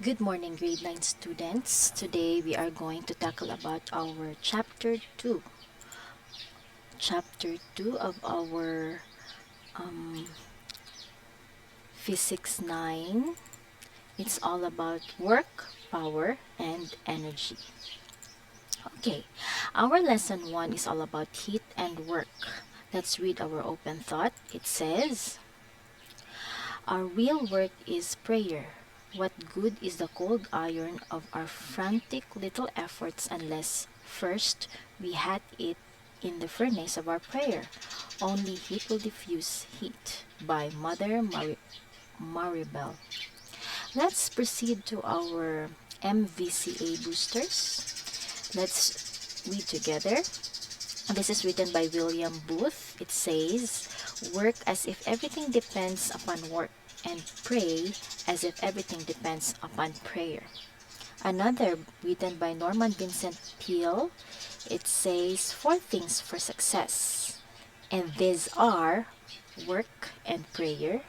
Good morning, grade 9 students. Today we are going to tackle about our chapter 2. Chapter 2 of our um, Physics 9. It's all about work, power, and energy. Okay, our lesson 1 is all about heat and work. Let's read our open thought. It says, our real work is prayer. What good is the cold iron of our frantic little efforts unless first we had it in the furnace of our prayer? Only heat will diffuse heat. By Mother Maribel. Let's proceed to our MVCA boosters. Let's read together. This is written by William Booth. It says, work as if everything depends upon work, and pray as if everything depends upon prayer. Another, written by Norman Vincent Peale. It says, four things for success. And these are work and prayer,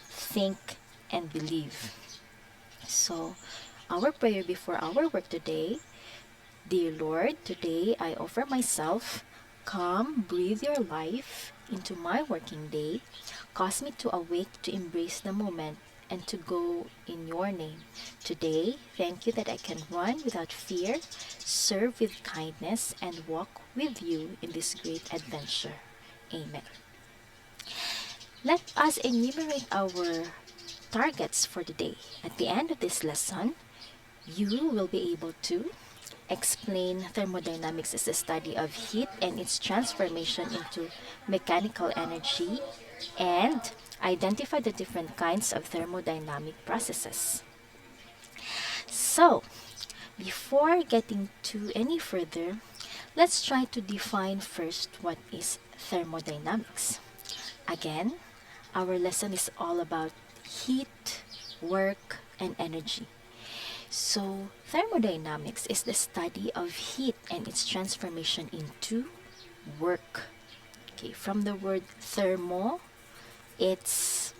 think and believe. So, our prayer before our work today: Dear Lord, today I offer myself. Come, breathe your life into my working day. Cause me to awake to embrace the moment and to go in your name. Today, thank you that I can run without fear, serve with kindness, and walk with you in this great adventure. Amen. Let us enumerate our targets for the day. At the end of this lesson, you will be able to explain thermodynamics as the study of heat and its transformation into mechanical energy, and identify the different kinds of thermodynamic processes. So, before getting to any further, let's try to define first what is thermodynamics. Again, our lesson is all about heat, work, and energy. So, thermodynamics is the study of heat and its transformation into work. Okay, from the word thermo, it's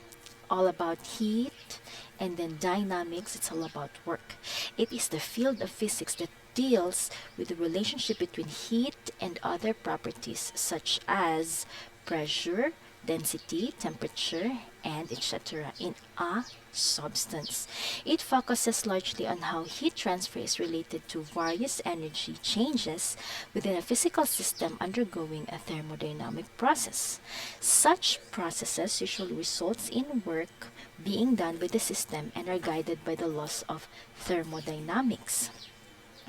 all about heat, and then dynamics, it's all about work. It is the field of physics that deals with the relationship between heat and other properties such as pressure, density, temperature, and etc. in a substance. It focuses largely on how heat transfer is related to various energy changes within a physical system undergoing a thermodynamic process. Such processes usually results in work being done by the system and are guided by the laws of thermodynamics.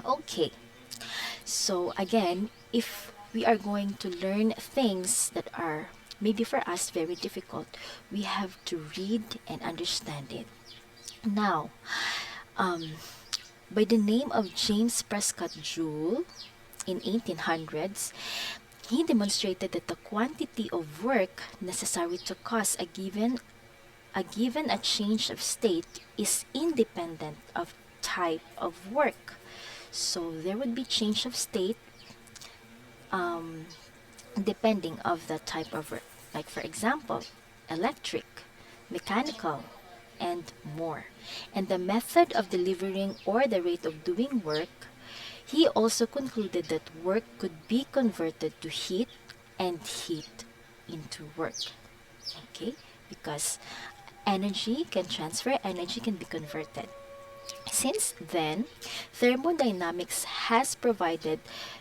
Okay, so again, if we are going to learn things that are maybe for us very difficult, we have to read and understand it. Now, um, by the name of James Prescott Joule in 1800s, he demonstrated that the quantity of work necessary to cause a change of state is independent of type of work. So there would be change of state um, depending of the type of work. Like for example, electric, mechanical, and more. And the method of delivering or the rate of doing work, he also concluded that work could be converted to heat and heat into work. Okay? Because energy can be converted. Since then, thermodynamics has provided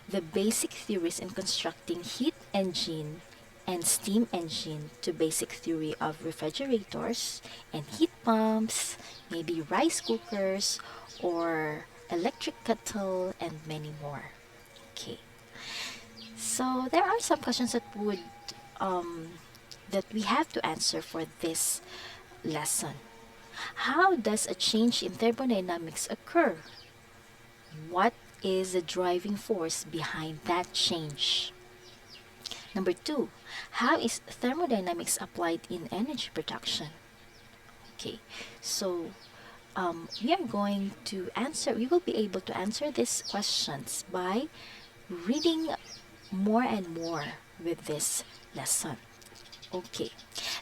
the basic theories in constructing heat engine and steam engine to basic theory of refrigerators and heat pumps, maybe rice cookers or electric kettle, and many more. Okay. So there are some questions um, that we have to answer for this lesson. How does a change in thermodynamics occur? What is the driving force behind that change? Number two, how is thermodynamics applied in energy production? Okay, so we will be able to answer these questions by reading more and more with this lesson. Okay,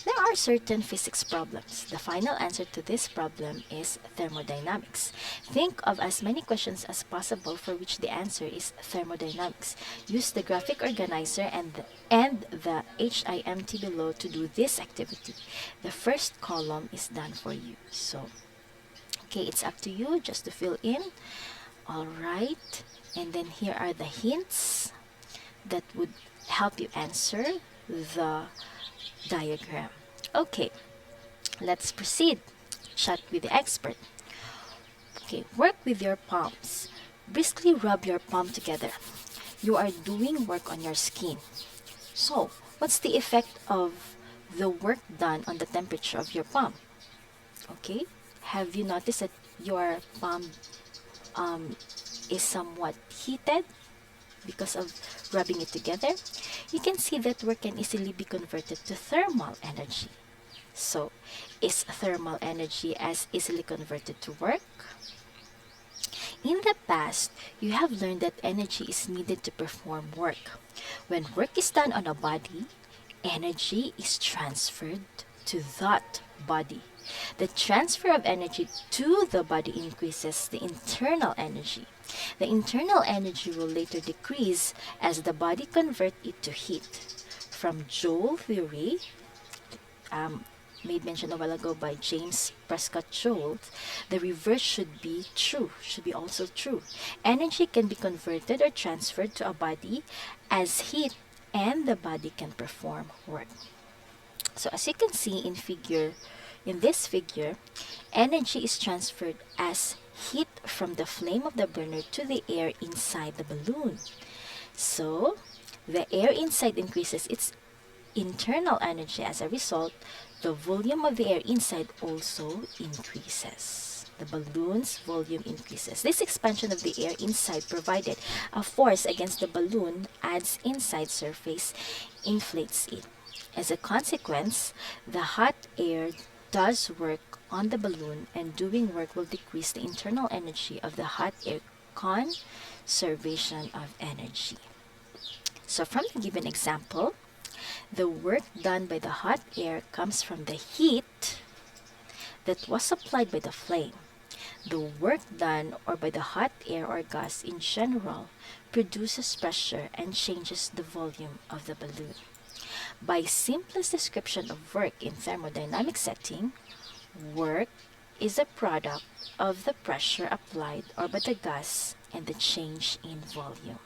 There are certain physics problems. The final answer to this problem is thermodynamics. Think of as many questions as possible for which the answer is thermodynamics. Use the graphic organizer and the HIMT below to do this activity. The first column is done for you. So, okay, it's up to you just to fill in. All right. And then here are the hints that would help you answer the diagram. Okay, let's proceed. Chat with the expert. Okay, work with your palms. Briskly rub your palm together. You are doing work on your skin. So, what's the effect of the work done on the temperature of your palm? Okay, have you noticed that your palm um, is somewhat heated because of rubbing it together? You can see that work can easily be converted to thermal energy. So, is thermal energy as easily converted to work? In the past, you have learned that energy is needed to perform work. When work is done on a body, energy is transferred to that body. The transfer of energy to the body increases the internal energy. The internal energy will later decrease as the body converts it to heat. From Joule theory, made mention a while ago by James Prescott Joule, the reverse should be true, should be also true. Energy can be converted or transferred to a body as heat and the body can perform work. So as you can see in this figure, energy is transferred as heat from the flame of the burner to the air inside the balloon. So the air inside increases its internal energy. As a result, the volume of the air inside also increases. The balloon's volume increases. This expansion of the air inside provided a force against the balloon adds inside surface, inflates it. As a consequence, the hot air does work on the balloon and doing work will decrease the internal energy of the hot air, conservation of energy. So from the given example, the work done by the hot air comes from the heat that was supplied by the flame. The work done or by the hot air or gas in general produces pressure and changes the volume of the balloon. By simplest description of work in thermodynamic setting, work is a product of the pressure applied or by the gas and the change in volume.